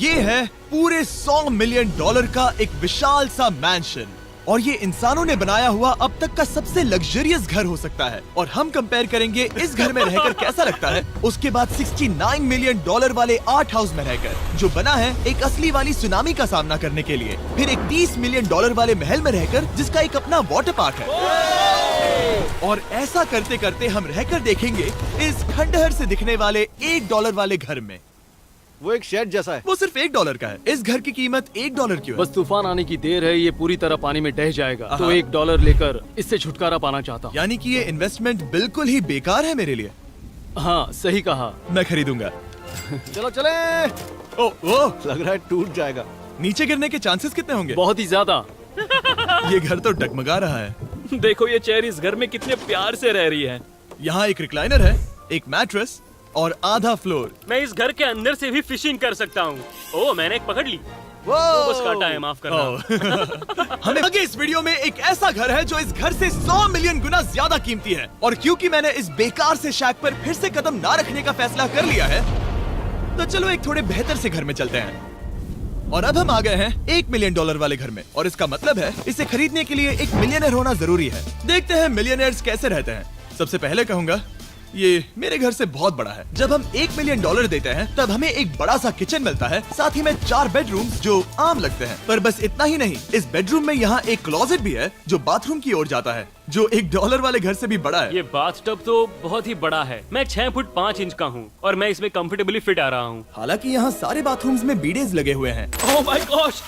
ये है पूरे $100 मिलियन का एक विशाल सा मैंशन, और ये इंसानों ने बनाया हुआ अब तक का सबसे लग्जरियस घर हो सकता है। और हम कंपेयर करेंगे इस घर में रहकर कैसा लगता है उसके बाद $69 मिलियन वाले आर्ट हाउस में रहकर, जो बना है एक असली वाली सुनामी का सामना करने के लिए। फिर एक $30 मिलियन वाले महल में रहकर जिसका एक अपना वाटर पार्क है। और ऐसा करते करते हम रहकर देखेंगे इस खंडहर से दिखने वाले $1 वाले घर में। वो एक शेड जैसा है। वो सिर्फ $1 का है। इस घर की कीमत $1 क्यों है? बस तूफान आने की देर है, ये पूरी तरह पानी में ढह जाएगा, तो $1 लेकर इससे छुटकारा पाना चाहता हूँ। यानी कि ये इन्वेस्टमेंट बिल्कुल ही बेकार है मेरे लिए। हाँ सही कहा। मैं खरीदूंगा। चलो चले। ओ, लग रहा है टूट जाएगा। नीचे गिरने के चांसेस कितने होंगे? बहुत ही ज्यादा। ये घर तो डगमगा रहा है। देखो ये चेयर इस घर में कितने प्यार से रह रही है। यहाँ एक रिक्लाइनर है, एक मैट्रेस और आधा फ्लोर। मैं इस घर के अंदर से भी फिशिंग कर सकता हूँ। ओह मैंने एक पकड़ ली। वो बस काटा है, माफ करना। हमें आगे इस वीडियो में एक ऐसा घर है जो इस घर से 100 मिलियन गुना ज्यादा कीमती है। और क्योंकि मैंने इस बेकार से शैक पर फिर से कदम ना रखने का फैसला कर लिया है, तो चलो एक थोड़े बेहतर से घर में चलते हैं। और अब हम आ गए हैं $1 मिलियन वाले घर में, और इसका मतलब है इसे खरीदने के लिए एक मिलियनर होना जरूरी है। देखते हैं मिलियनर्स कैसे रहते हैं। सबसे पहले कहूंगा ये मेरे घर से बहुत बड़ा है। जब हम $1 मिलियन देते हैं तब हमें एक बड़ा सा किचन मिलता है, साथ ही में 4 बेडरूम जो आम लगते हैं। पर बस इतना ही नहीं, इस बेडरूम में यहाँ एक क्लोजेट भी है जो बाथरूम की ओर जाता है, जो $1 वाले घर से भी बड़ा है। ये बाथटब तो बहुत ही बड़ा है। मैं 6 फुट 5 इंच का हूँ और मैं इसमें कंफर्टेबली फिट आ रहा हूँ। हालांकि यहाँ सारे बाथरूम्स में बीडेज लगे हुए हैं। Oh my gosh.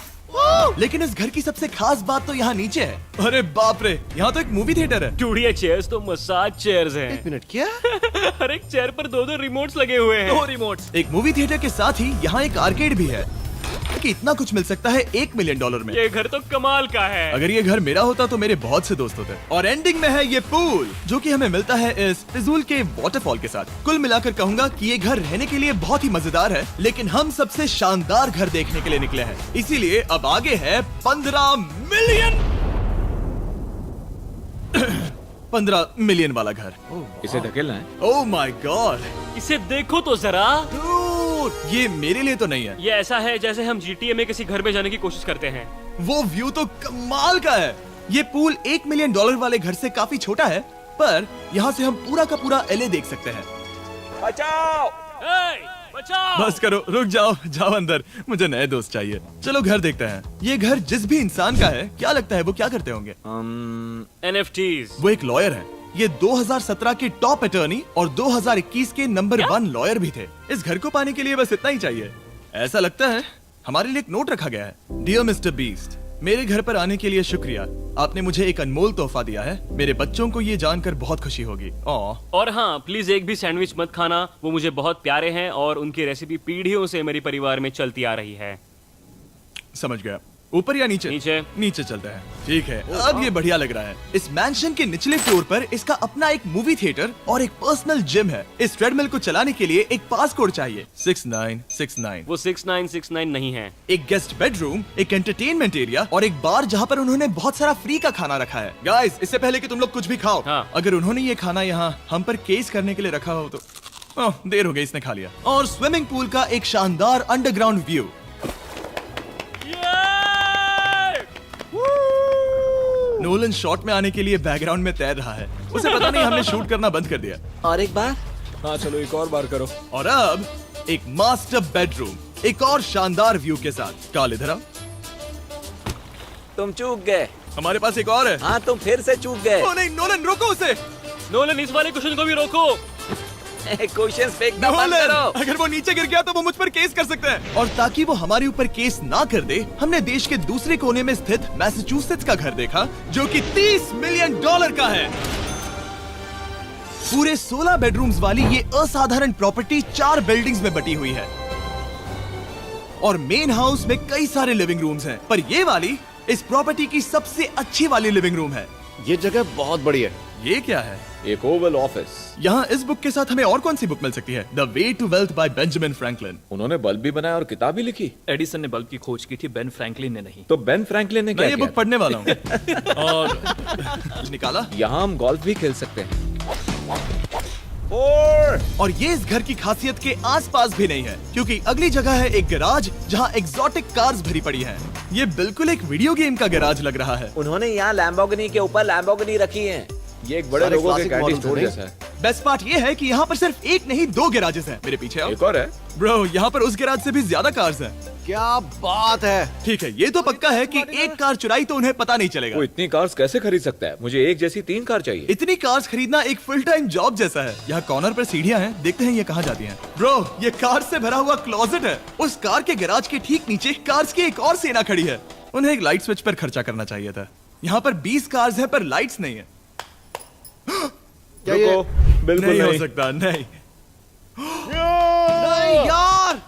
लेकिन इस घर की सबसे खास बात तो यहाँ नीचे है। अरे बाप रे, यहाँ तो एक मूवी थिएटर है। टूडिया चेयर्स तो मसाज चेयर्स हैं। 1 मिनट क्या? हर एक चेयर पर 2-2 रिमोट्स लगे हुए हैं। 2 रिमोट्स। एक मूवी थिएटर के साथ ही यहाँ एक आर्केड भी है। कि इतना कुछ मिल सकता है $1 मिलियन में। ये घर तो कमाल का है। अगर ये घर मेरा होता तो मेरे बहुत से दोस्त होते। और एंडिंग में है ये पूल, जो कि हमें मिलता है इस फिजूल के वाटरफॉल के साथ। कुल मिलाकर कहूंगा कि ये घर रहने के लिए बहुत ही मजेदार है, लेकिन हम सबसे शानदार घर देखने के लिए निकले हैं, इसीलिए अब आगे है 15 मिलियन वाला घर। इसे धकेलना है। ओह माय गॉड, इसे देखो तो जरा। ये मेरे लिए तो नहीं है। ये ऐसा है जैसे हम GTA में किसी घर में जाने की कोशिश करते हैं। वो व्यू तो कमाल का है। ये पूल $1 मिलियन वाले घर से काफी छोटा है, पर यहाँ से हम पूरा का पूरा LA देख सकते हैं। बचाओ! बचाओ! बस करो, रुक जाओ, जाओ अंदर, मुझे नए दोस्त चाहिए। चलो घर देखते हैं। ये घर जिस भी इंसान का है, क्या लगता है वो क्या करते होंगे? NFTs। वो एक लॉयर है। ये 2017 के टॉप अटर्नी और 2021 के नंबर 1 लॉयर भी थे। इस घर को पाने के लिए बस इतना ही चाहिए। ऐसा लगता है हमारे लिए एक नोट रखा गया है। डियर मिस्टर बीस्ट, मेरे घर पर आने के लिए शुक्रिया। आपने मुझे एक अनमोल तोहफा दिया है। मेरे बच्चों को ये जानकर बहुत खुशी होगी। और हाँ, प्लीज एक भी सैंडविच मत खाना, वो मुझे बहुत प्यारे हैं और उनकी रेसिपी पीढ़ियों से मेरे परिवार में चलती आ रही है। समझ गया। ऊपर या नीचे? नीचे। नीचे चलते हैं। ठीक है, अब ये बढ़िया लग रहा है। इस मैंशन के निचले फ्लोर पर इसका अपना एक मूवी थिएटर और एक पर्सनल जिम है। इस ट्रेडमिल को चलाने के लिए एक पास कोड चाहिए, 6969। वो 6969 नहीं है। एक गेस्ट बेडरूम, एक एंटरटेनमेंट एरिया और एक बार जहाँ पर उन्होंने बहुत सारा फ्री का खाना रखा है। गाइस, इससे पहले कि तुम लोग कुछ भी खाओ, हाँ। अगर उन्होंने ये खाना यहाँ हम पर केस करने के लिए रखा हो तो देर हो गई, इसने खा लिया। और स्विमिंग पूल का एक शानदार अंडरग्राउंड व्यू। नोलन शॉट में आने के लिए बैकग्राउंड में तैर रहा है। उसे पता नहीं हमने शूट करना बंद कर दिया। और एक बार। हाँ चलो एक और बार करो। और अब एक मास्टर बेडरूम, एक और शानदार व्यू के साथ। काल इधर आओ। तुम चूक गए। हमारे पास एक और है। हाँ तुम फिर से चूक गए। ओ नहीं, नोलन रोको उसे। नोलन, इस वाले क्वेश्चन को भी रोको। क्वेश्चन फेंकना बंद नोलन, करो। अगर वो नीचे गिर गया तो वो मुझ पर केस कर सकते हैं। और ताकि वो हमारे ऊपर केस ना कर दे, हमने देश के दूसरे कोने में स्थित मैसाचुसेट्स का घर देखा, जो कि $30 मिलियन का है। पूरे 16 बेडरूम्स वाली ये असाधारण प्रॉपर्टी 4 बिल्डिंग्स में बटी हुई है। और मेन हाउस में कई सारे लिविंग रूम्स हैं, पर ये वाली इस प्रॉपर्टी की सबसे अच्छी वाली लिविंग रूम है। ये जगह बहुत बड़ी है। ये क्या है? एक ओवल ऑफिस। यहाँ इस बुक के साथ हमें और कौन सी बुक मिल सकती है? The way to wealth by Benjamin Franklin. उन्होंने बल्ब भी बनाया और किताब भी लिखी। एडिसन ने बल्ब की खोज की थी, बेन फ्रैंकलिन ने नहीं। तो बेन फ्रैंकलिन ने मैं क्या ये किया? बुक पढ़ने वाला हूँ। और निकाला। यहाँ हम गोल्फ भी खेल सकते हैं। More! और ये इस घर की खासियत के आसपास भी नहीं है, क्योंकि अगली जगह है एक गैराज जहाँ एग्जॉटिक कार्स भरी पड़ी हैं। ये बिल्कुल एक वीडियो गेम का गैराज लग रहा है। उन्होंने यहाँ लैम्बोर्गिनी के ऊपर लैम्बोर्गिनी रखी है। ये एक बड़े सारे लोगों के classic कैंडी models स्टोर हैं। जैसा है। बेस्ट पार्ट ये है कि यहाँ पर सिर्फ एक नहीं 2 गैराजेस हैं। मेरे पीछे आओ। एक और है। ब्रो, यहाँ पर उस गैराज से भी ज्यादा कार्स हैं। क्या बात है। ठीक है, ये तो पक्का है कि एक कार चुराई तो उन्हें पता नहीं चलेगा। वो इतनी कार्स कैसे खरीद सकता है? मुझे एक जैसी 3 कार चाहिए। इतनी कार्स खरीदना एक फुल टाइम जॉब जैसा है। यहाँ कॉर्नर पर सीढ़ियाँ हैं, देखते हैं ये कहाँ जाती हैं। ब्रो, ये कार से भरा हुआ क्लोजेट है। उस कार के गैराज के ठीक नीचे कार्स की एक और सेना खड़ी है। उन्हें एक लाइट स्विच पर खर्चा करना चाहिए था। यहाँ पर 20 कार्स हैं पर लाइट्स नहीं है। रुको, बिल्कुल नहीं हो नहीं। सकता, नहीं। नहीं यार।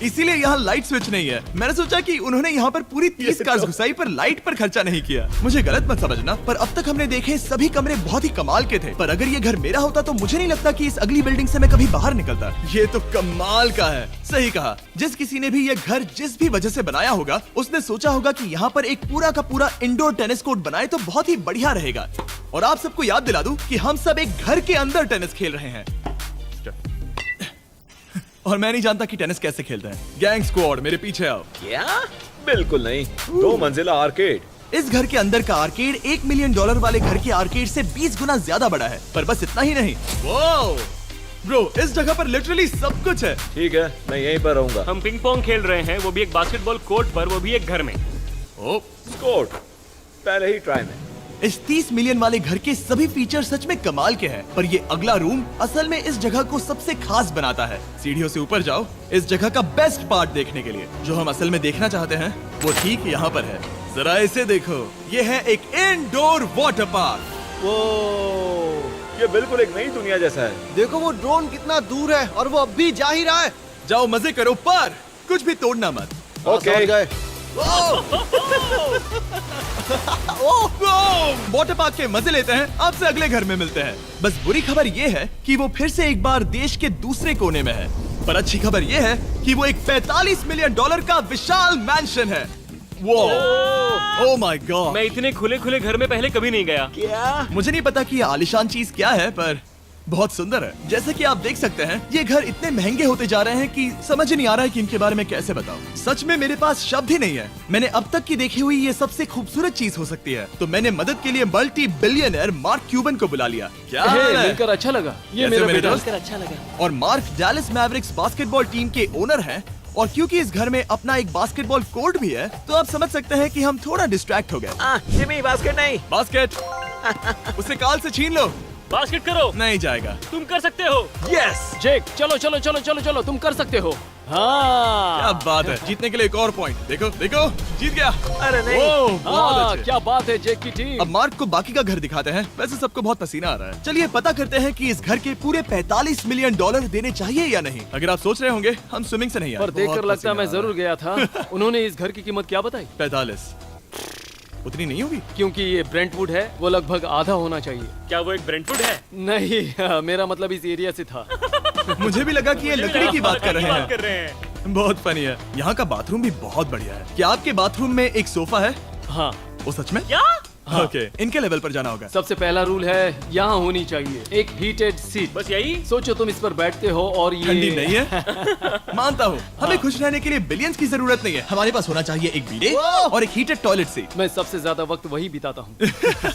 इसीलिए यहाँ लाइट स्विच नहीं है। मैंने सोचा कि उन्होंने यहाँ पर पूरी 30 कार्स घुसाई पर लाइट पर खर्चा नहीं किया। मुझे गलत मत समझना, पर अब तक हमने देखे सभी कमरे बहुत ही कमाल के थे। पर अगर ये घर मेरा होता तो मुझे नहीं लगता कि इस अगली बिल्डिंग से मैं कभी बाहर निकलता। ये तो कमाल का है। सही कहा। जिस किसी ने भी ये घर जिस भी वजह से बनाया होगा, उसने सोचा होगा कि यहाँ पर एक पूरा का पूरा इंडोर टेनिस कोर्ट बनाए तो बहुत ही बढ़िया रहेगा। और आप सबको याद दिला दूं कि हम सब एक घर के अंदर टेनिस खेल रहे हैं। और मैं नहीं जानता कि टेनिस कैसे खेलते हैं। गैंग स्क्वाड, मेरे पीछे आओ। क्या? बिल्कुल नहीं। 2 मंजिला आर्केड। इस घर के अंदर का आर्केड $1 मिलियन वाले घर के आर्केड से 20 गुना ज्यादा बड़ा है। पर बस इतना ही नहीं। वाओ! ब्रो, इस जगह पर लिटरली सब कुछ है। ठीक है, मैं यहीं पर रहूंगा। हम पिंग पोंग खेल रहे हैं, वो भी एक बास्केटबॉल कोर्ट पर, वो भी एक घर में। ओ, स्कोर पहले ही ट्राई में। इस 30 मिलियन वाले घर के सभी फीचर सच में कमाल के हैं। पर ये अगला रूम असल में इस जगह को सबसे खास बनाता है। सीढ़ियों से ऊपर जाओ इस जगह का बेस्ट पार्ट देखने के लिए। जो हम असल में देखना चाहते हैं वो ठीक यहाँ पर है। जरा इसे देखो, ये है एक इंडोर वाटर पार्क। वो ये बिल्कुल एक नई दुनिया जैसा है। देखो वो ड्रोन कितना दूर है और वो अब भी जा ही रहा है। जाओ मजे करो, पर कुछ भी तोड़ना मत। ओके। समझ गए। वाटर पार्क के मजे लेते हैं। आपसे अगले घर में मिलते हैं। बस बुरी खबर ये है कि वो फिर से एक बार देश के दूसरे कोने में है। पर अच्छी खबर ये है कि वो एक $45 मिलियन का विशाल मैंशन है। Oh my God! मैं इतने खुले खुले घर में पहले कभी नहीं गया। क्या? मुझे नहीं पता कि ये आलिशान चीज क्या है, पर बहुत सुंदर है। जैसे कि आप देख सकते हैं, ये घर इतने महंगे होते जा रहे हैं कि समझ ही नहीं आ रहा है कि इनके बारे में कैसे बताऊं। सच में मेरे पास शब्द ही नहीं है। मैंने अब तक की देखी हुई ये सबसे खूबसूरत चीज हो सकती है। तो मैंने मदद के लिए मल्टी बिलियनर मार्क क्यूबन को बुला लिया। क्या हे, हाल है? मिलकर अच्छा लगा। ये कैसे मेरा मेरे बेटा। दोस्त? अच्छा लगा। और mark Dallas Mavericks basketball team के ओनर हैं। और क्योंकि इस घर में अपना एक बास्केटबॉल कोर्ट भी है, तो आप समझ सकते हैं कि हम थोड़ा डिस्ट्रैक्ट हो गए। जिमी बास्केट नहीं। बास्केट उसे काल से छीन लो। बास्केट करो, नहीं जाएगा। तुम कर सकते हो। यस! जेक, चलो चलो चलो चलो चलो, तुम कर सकते हो। हाँ, क्या बात है। जीतने के लिए एक और पॉइंट। देखो देखो, जीत गया। अरे नहीं। ओह, बहुत हाँ, अच्छे। क्या बात है जेक की टीम। अब मार्क को बाकी का घर दिखाते हैं। वैसे सबको बहुत पसीना आ रहा है। चलिए पता करते हैं कि इस घर के पूरे $45 मिलियन देने चाहिए या नहीं। अगर आप सोच रहे होंगे हम स्विमिंग से नहीं आए। पर देखकर बहुत लगता है मैं पसीना आ जरूर गया था। उन्होंने इस घर की कीमत क्या बताई? रहा है। 45 उतनी नहीं होगी। क्योंकि ये ब्रेंटवुड है, वो लगभग आधा होना चाहिए। क्या वो एक ब्रेंटवुड है? नहीं, मेरा मतलब इस एरिया से था। मुझे भी लगा कि ये लकड़ी की बात कर रहे बात कर हैं। रहे हैं। बहुत फनी है। यहाँ का बाथरूम भी बहुत बढ़िया है। क्या आपके बाथरूम में एक सोफा है? हाँ, वो सच में? क्या? ओके, इनके लेवल पर जाना होगा। सबसे पहला रूल है यहाँ होनी चाहिए एक हीटेड सीट। बस यही? सोचो तुम इस पर बैठते हो और ये ठंडी नहीं है। मानता हूँ, हमें खुश रहने के लिए बिलियंस की जरूरत नहीं है। हमारे पास होना चाहिए एक बीडे और एक हीटेड टॉयलेट सीट। मैं सबसे ज्यादा वक्त वही बिताता हूँ।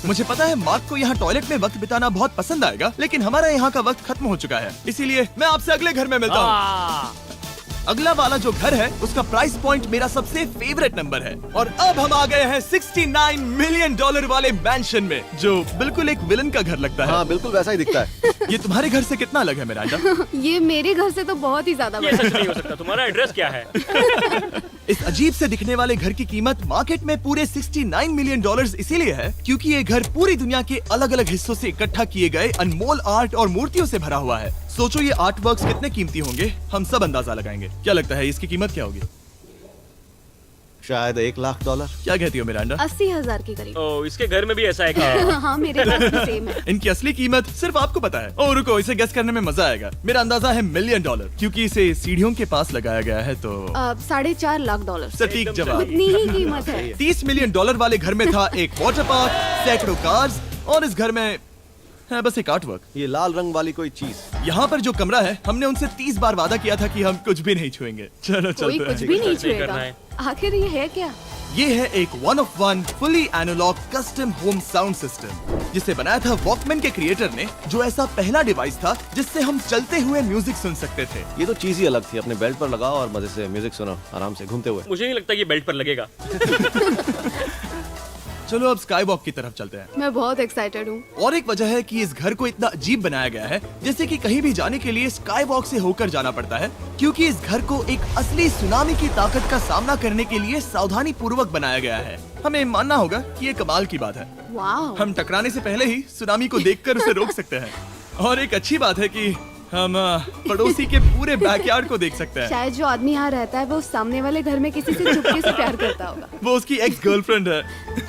मुझे पता है मार्क को यहाँ टॉयलेट में वक्त बिताना बहुत पसंद आएगा, लेकिन हमारा यहाँ का वक्त खत्म हो चुका है। इसीलिए मैं आपसे अगले घर में मिलता हूँ। अगला वाला जो घर है उसका प्राइस पॉइंट मेरा सबसे फेवरेट नंबर है। और अब हम आ गए हैं $69 मिलियन वाले मैंशन में, जो बिल्कुल एक विलन का घर लगता है। हाँ बिल्कुल वैसा ही दिखता है। ये तुम्हारे घर से कितना अलग है मिरांडा? ये मेरे घर से तो बहुत ही ज्यादा ये बड़ा सच नहीं हो सकता। तुम्हारा एड्रेस क्या है? इस अजीब से दिखने वाले घर की कीमत मार्केट में पूरे $69 मिलियन इसीलिए है क्योंकि ये घर पूरी दुनिया के अलग अलग हिस्सों से इकट्ठा किए गए अनमोल आर्ट और मूर्तियों से भरा हुआ है। सोचो ये आर्ट वर्क्स कितने कीमती होंगे, हम सब अंदाजा लगाएंगे। क्या लगता है इसकी कीमत क्या होगी? शायद $1 लाख। क्या कहती हो मिरांडा? 80,000 के करीब। ओ, इसके घर में भी ऐसा है क्या? हाँ मेरे पास भी सेम है। इनकी असली कीमत सिर्फ आपको पता है। ओह रुको, इसे गेस करने में मजा आएगा। मेरा अंदाजा है $1 मिलियन, क्योंकि इसे सीढ़ियों के पास लगाया गया है। तो $4.5 लाख। सटीक जवाब। उतनी ही कीमत है। $30 मिलियन वाले घर में था एक वाटर पार्क, सैकड़ों कार्स और इस घर में है बस एक आर्टवर्क। ये लाल रंग वाली कोई चीज। यहाँ पर जो कमरा है, हमने उनसे 30 बार वादा किया था कि हम कुछ भी नहीं छुएंगे। चलो कोई चलते कुछ हैं। भी नहीं करना छुएगा। है। आखिर ये है क्या? ये है एक 1 of 1 fully analogue custom home sound system, जिसे बनाया था वॉकमैन के क्रिएटर ने, जो ऐसा पहला डिवाइस था जिससे हम चलते हुए म्यूजिक सुन सकते थे। ये तो चीज ही अलग थी। अपने बेल्ट पर लगाओ और मजे से म्यूजिक सुनो आराम से घूमते हुए। मुझे नहीं लगता ये बेल्ट पर लगेगा। चलो अब स्काई वॉक की तरफ चलते हैं। मैं बहुत एक्साइटेड हूँ। और एक वजह है कि इस घर को इतना अजीब बनाया गया है, जैसे कि कहीं भी जाने के लिए स्काई वॉक से होकर जाना पड़ता है, क्योंकि इस घर को एक असली सुनामी की ताकत का सामना करने के लिए सावधानी पूर्वक बनाया गया है। हमें मानना होगा कि ये कमाल की बात है। वाह। हम टकराने से पहले ही सुनामी को देखकर उसे रोक सकते हैं। और एक अच्छी बात है कि हम पड़ोसी के पूरे बैकयार्ड को देख सकते हैं। शायद जो आदमी यहाँ रहता है वो उस सामने वाले घर में किसी से चुपके से प्यार करता होगा। वो उसकी एक्स गर्लफ्रेंड है।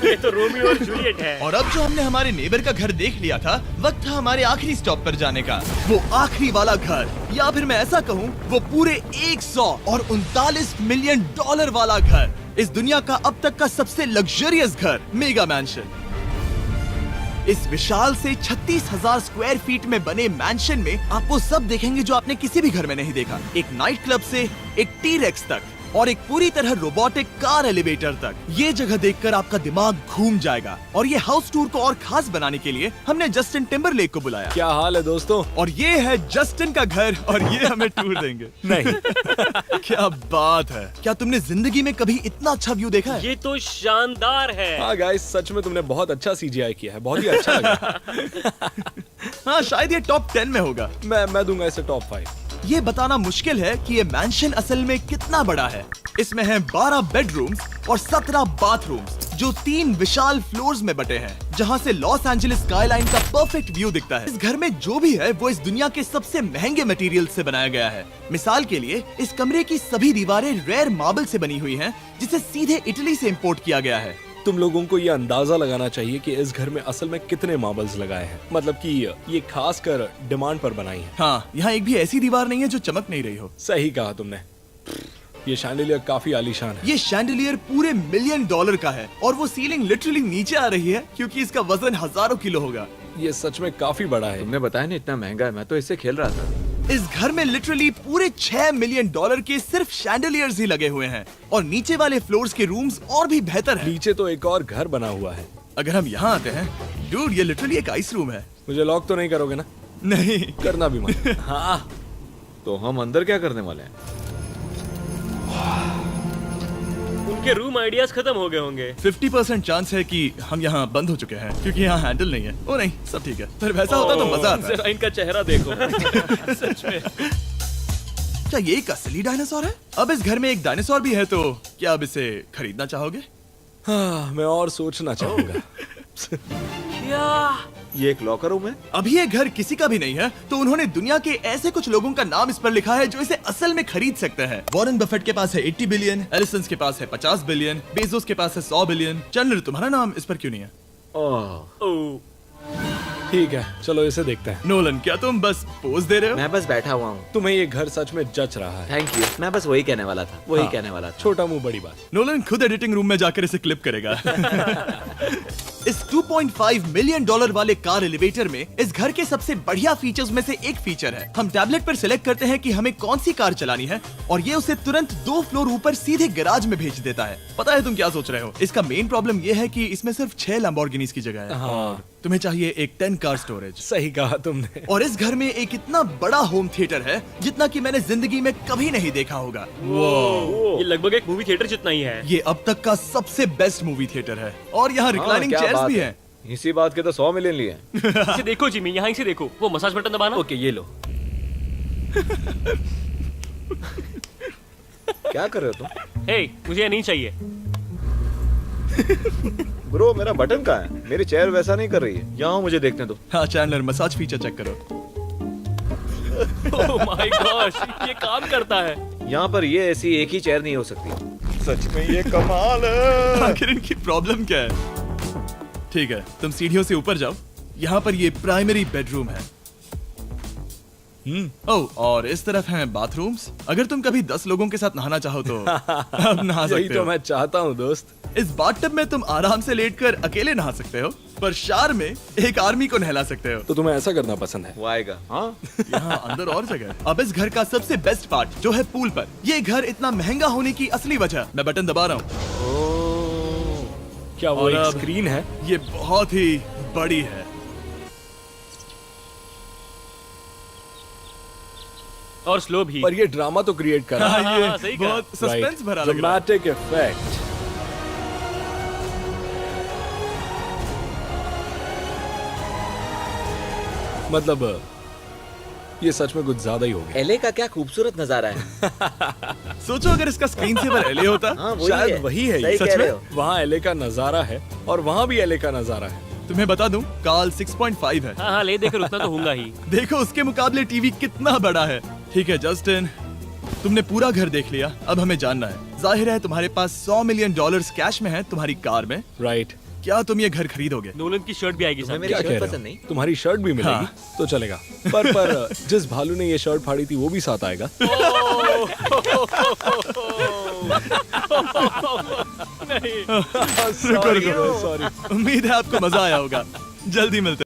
ये तो रोमियो और जूलियट है। और अब जो हमने हमारे नेबर का घर देख लिया था, वक्त था हमारे आखिरी स्टॉप पर जाने का। वो आखिरी वाला घर, या फिर मैं ऐसा कहूँ, वो पूरे 139 मिलियन डॉलर वाला घर। इस दुनिया का अब तक का सबसे लग्जरियस घर, मेगा मैंशन। इस विशाल से 36,000 स्क्वायर फीट में बने मैंशन में आप वो सब देखेंगे जो आपने किसी भी घर में नहीं देखा। एक नाइट क्लब से एक टी-रेक्स तक और एक पूरी तरह रोबोटिक कार एलिवेटर तक। ये जगह देखकर आपका दिमाग घूम जाएगा। और ये हाउस टूर को और खास बनाने के लिए हमने जस्टिन टिम्बरलेक को बुलाया। क्या हाल है दोस्तों? और ये है जस्टिन का घर और ये हमें टूर देंगे। नहीं। क्या बात है! क्या तुमने जिंदगी में कभी इतना अच्छा व्यू देखा है? ये तो शानदार है। हाँ गाइस, सच में तुमने बहुत अच्छा CGI किया है। बहुत ही अच्छा लगा। हाँ, शायद ये टॉप 10 में होगा। मैं दूंगा इसे टॉप 5। ये बताना मुश्किल है कि ये मैंशन असल में कितना बड़ा है। इसमें हैं 12 बेडरूम्स और 17 बाथरूम्स, जो 3 विशाल फ्लोर्स में बटे हैं, जहां से लॉस एंजलिस स्काईलाइन का परफेक्ट व्यू दिखता है। इस घर में जो भी है वो इस दुनिया के सबसे महंगे मटेरियल से बनाया गया है। मिसाल के लिए, इस कमरे की सभी दीवारें रेयर मार्बल से बनी हुई हैं, जिसे सीधे इटली से इंपोर्ट किया गया है। तुम लोगों को ये अंदाजा लगाना चाहिए कि इस घर में असल में कितने मार्बल्स लगाए हैं। मतलब कि ये खास कर डिमांड पर बनाई है। हाँ, यहाँ एक भी ऐसी दीवार नहीं है जो चमक नहीं रही हो। सही कहा तुमने। ये शैंडिलियर काफी आलीशान है। ये शैंडिलियर पूरे $1 मिलियन का है और वो सीलिंग लिटरली नीचे आ रही है, क्योंकि इसका वजन हजारों किलो होगा। ये सच में काफी बड़ा है। तुमने बताया ना इतना महंगा है, मैं तो इससे खेल रहा था। इस घर में लिटरली पूरे $6 मिलियन के सिर्फ शैंडिलियर्स ही लगे हुए हैं। और नीचे वाले फ्लोर्स के रूम्स और भी बेहतर हैं। नीचे तो एक और घर बना हुआ है। अगर हम यहाँ आते हैं, डूड, ये लिटरली एक आइस रूम है। मुझे लॉक तो नहीं करोगे ना? नहीं। करना भी मत। हाँ, तो हम अंदर क्या करने वाले हैं? उनके रूम आइडियाज खत्म हो गए होंगे। 50% चांस है कि हम यहाँ बंद हो चुके हैं, क्योंकि यहाँ हैंडल नहीं है। ओ नहीं, सब ठीक है। पर वैसा होता तो मजा आता। जरा इनका चेहरा देखो। सच में। क्या ये एक असली डायनासोर है? अब इस घर में एक डायनासोर भी है, तो क्या अब इसे खरीदना चाहोगे? हाँ, मैं और सोचना चाहूंगा। ये एक लॉकर रूम है? अभी ये घर किसी का भी नहीं है, तो उन्होंने दुनिया के ऐसे कुछ लोगों का नाम इस पर लिखा है जो इसे असल में खरीद सकते हैं। वॉरेन बफेट के पास है 80 बिलियन, एलिसन के पास है 50 बिलियन, बेजोस के पास है 100 बिलियन। चंद्र, तुम्हारा नाम इस पर क्यों नहीं है? ओह, ठीक है, चलो इसे देखते हैं। नोलन, क्या तुम बस पोज दे रहे हो? मैं बस बैठा हुआ हूँ। तुम्हें ये घर सच में जच रहा है। Thank you. मैं बस वही कहने वाला था। वही कहने वाला था। छोटा मुंह बड़ी बात। नोलन खुद एडिटिंग रूम में जाकर इसे क्लिप करेगा। इस $2.5 मिलियन वाले कार एलिवेटर में इस घर के सबसे बढ़िया फीचर्स में से एक फीचर है। हम टैबलेट पर सिलेक्ट करते हैं कि हमें कौन सी कार चलानी है, और ये उसे तुरंत 2 फ्लोर ऊपर सीधे गैराज में भेज देता है। पता है तुम क्या सोच रहे हो? इसका मेन प्रॉब्लम ये है कि इसमें सिर्फ 6 लैम्बोर्गिनीज की जगह है। हाँ, तुम्हें चाहिए एक 10 कार स्टोरेज। सही कहा तुमने। और इस घर में एक इतना बड़ा होम थिएटर है जितना कि मैंने जिंदगी में कभी नहीं देखा होगा। ये लगभग एक मूवी थिएटर जितना ही है। ये अब तक का सबसे बेस्ट मूवी थिएटर है। और यहाँ रिक्लाइनिंग क्या चेयर्स बात भी है। हैं। इसी बात के तो 100 मिलियन लिए हैं। इसे देखो जिमी, यहाँ इसे देखो। वो मसाज बटन दबाना। ओके, ये लो। क्या कर रहे हो तुम? हे, मुझे ये नहीं चाहिए। ब्रो, मेरा बटन कहाँ है? मेरी चेयर वैसा नहीं कर रही है। यहाँ मुझे देखने दो। हाँ चैंडलर, मसाज फीचर चेक करो। ओह माय गॉश, ये काम करता है। यहाँ पर ये ऐसी एक ही चेयर नहीं हो सकती। सच में ये कमाल है। आखिर इनकी प्रॉब्लम क्या है? ठीक है, तुम सीढ़ियों से ऊपर जाओ। यहाँ पर ये प्राइमरी बेडरूम है। ओह, और इस तरफ हैं बाथरूम्स। अगर तुम कभी 10 लोगों के साथ नहाना चाहो तो अब नहा यही सकते तो हो। मैं चाहता हूँ दोस्त। इस बाथटब में तुम आराम से लेटकर अकेले नहा सकते हो, पर शार में एक आर्मी को नहला सकते हो। तो तुम्हें ऐसा करना पसंद है? वो आएगा। हाँ यहाँ अंदर और जगह है। अब इस घर का सबसे बेस्ट पार्ट जो है पूल पर। ये घर इतना महंगा होने की असली वजह, मैं बटन दबा रहा हूँ, क्या वो और एक अब- स्क्रीन है? ये बहुत ही बड़ी है। और स्लो भी। पर ये ड्रामा तो क्रिएट कर रहा है। हाँ, ये सही कहा। बहुत सस्पेंस भरा लग रहा है। Dramatic effect. मतलब ये सच में कुछ ज्यादा ही हो गया। एलए का क्या खूबसूरत नजारा है। सोचो अगर इसका स्क्रीन सेवर एलए होता। हाँ वही शायद है। वही है ये। सही सच कह में? रहे हो। वहाँ एलए का नजारा है और वहाँ भी एलए का नजारा है। तुम्हें बता दूं, काल 6.5 है। हाँ हाँ, ले देकर उतना तो होगा ही। देखो उसके मुकाबले टीवी कितना बड़ा है। ठीक है जस्टिन, तुमने पूरा घर देख लिया, अब हमें जानना है। जाहिर है तुम्हारे पास $100 मिलियन कैश में है तुम्हारी कार में। राइट। क्या तुम ये घर खरीदोगे? नोलन की शर्ट भी आएगी तुम्हें साथ। मेरी क्या कह शर्ट रहे पसंद हो? नहीं? तुम्हारी शर्ट भी मिलेगी तो चलेगा। पर जिस भालू ने ये शर्ट फाड़ी थी वो भी साथ आएगा। शुक्र करो। सॉरी। उम्मीद है आपको मजा आया होगा। जल्दी मिलते हैं।